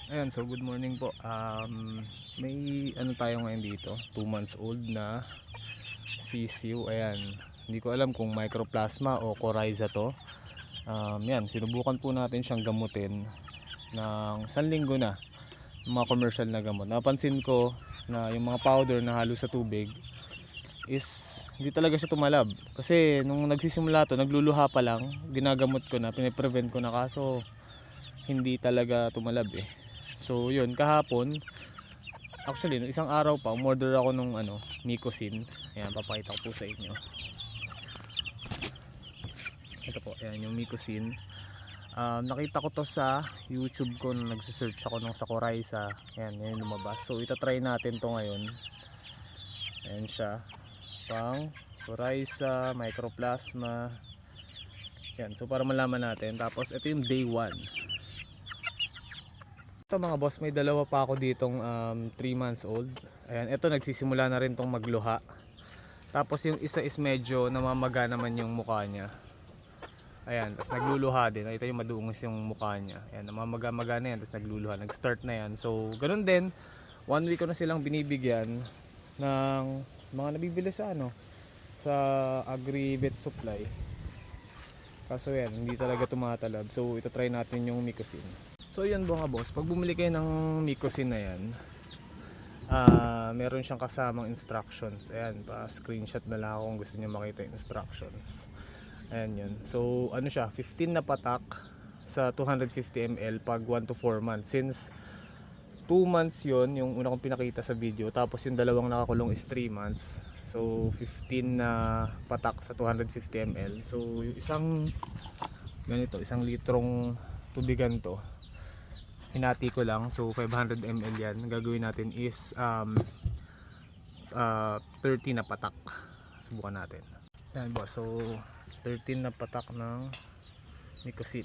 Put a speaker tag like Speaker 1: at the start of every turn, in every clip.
Speaker 1: Ayan, so good morning po. May ano tayo ngayon dito, 2 months old na sisiw. Ayan, hindi ko alam kung mycoplasma o coryza to. Yan, sinubukan po natin siyang gamutin ng 1 linggo na, mga commercial na gamot. Napansin ko na yung mga powder na halo sa tubig is hindi talaga siya tumalab. Kasi nung nagsisimula to, nagluluha pa lang, ginagamot ko na, piniprevent ko na, kaso hindi talaga tumalab eh. So yun, kahapon, actually no, isang araw pa, umorder ako nung Micocin. Ayan, papakita ko po sa inyo. Ito po, ayan yung Micocin. Nakita ko to sa YouTube ko nung nagsesearch ako nung sa Coryza. Ayan, yan yung lumabas. So itatry natin to ngayon. Ayan siya, pang Coryza, mycoplasma. Yan, so para malaman natin. Tapos ito yung day 1. Ito mga boss, may dalawa pa ako ditong 3 months old. Ayan, ito nagsisimula na rin tong magluha. Tapos yung isa is medyo namamaga naman yung mukha niya. Ayan, tapos nagluluha din. Nakita yung madungis yung mukha niya. Ayan, namamaga-maga na yan, tapos nagluluha. Nag-start na yan. So, ganun din. 1 week ko na silang binibigyan ng mga nabibili sa sa Agri-Vet Supply. Kaso yan, hindi talaga tumatalab. So, ito try natin yung Micocin. So yun mga boss, pag bumili kayo ng Micocin na yan, meron siyang kasamang instructions. Ayan, pa-screenshot na lang ako kung gusto niyo makita yung instructions. Ayan yun. So ano siya, 15 na patak sa 250 ml pag 1 to 4 months. Since 2 months yun, yung una kong pinakita sa video, tapos yung dalawang nakakulong is 3 months. So 15 na patak sa 250 ml. So yung isang ganito, 1 litrong tubigan to, hinati ko lang. So 500 ml yan. Ang gagawin natin is 30 na patak. Subukan natin. Yan boss. So 13 na patak ng Micocin.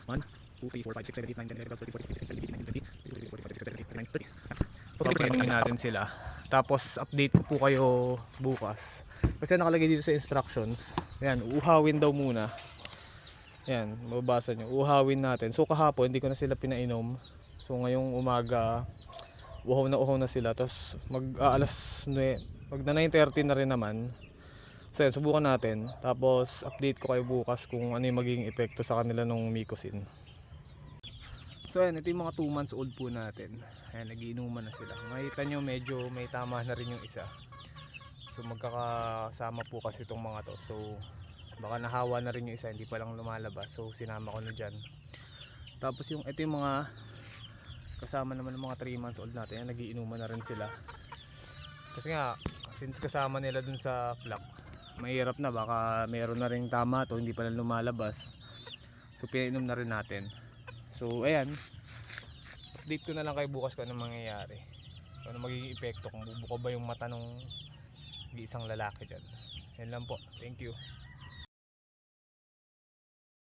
Speaker 1: 1, 2, 3, 4, 5, 6, 7, 8, 9, 10, 11, 12, 13, 14, 15, 16, 17, 18, 19, 20. So training natin sila. Tapos update ko po kayo bukas. Kasi nakalagay dito sa instructions. Yan, uhawin daw muna. Yan, mababasa nyo. Uhawin natin. So kahapon hindi ko na sila pinainom. So ngayong umaga uhaw na sila. Tapos mag-aalas magna 9:30 na rin naman. So yan, subukan natin. Tapos update ko kayo bukas kung ano yung magiging epekto sa kanila nung Micocin. So yan, ito yung mga 2 months old po natin. Ayan, nagiinuman na sila. Makita nyo medyo may tama na rin yung isa. So magkakasama po kasi itong mga to. So baka nahawa na rin yung isa, hindi pa lang lumalabas. So sinama ko na dyan. Tapos ito yung mga kasama naman ng mga 3 months old natin. Yan, nagiinuman na rin sila. Kasi nga, since kasama nila dun sa flock, mahirap na, baka meron na rin tama to, hindi pa lang lumalabas. So pinainom na rin natin. So ayan, update ko na lang kayo bukas kung ano mangyayari, kung ano magiging epekto, kung bubuka ba yung mata ng isang lalaki dyan. Yan lang po, thank you.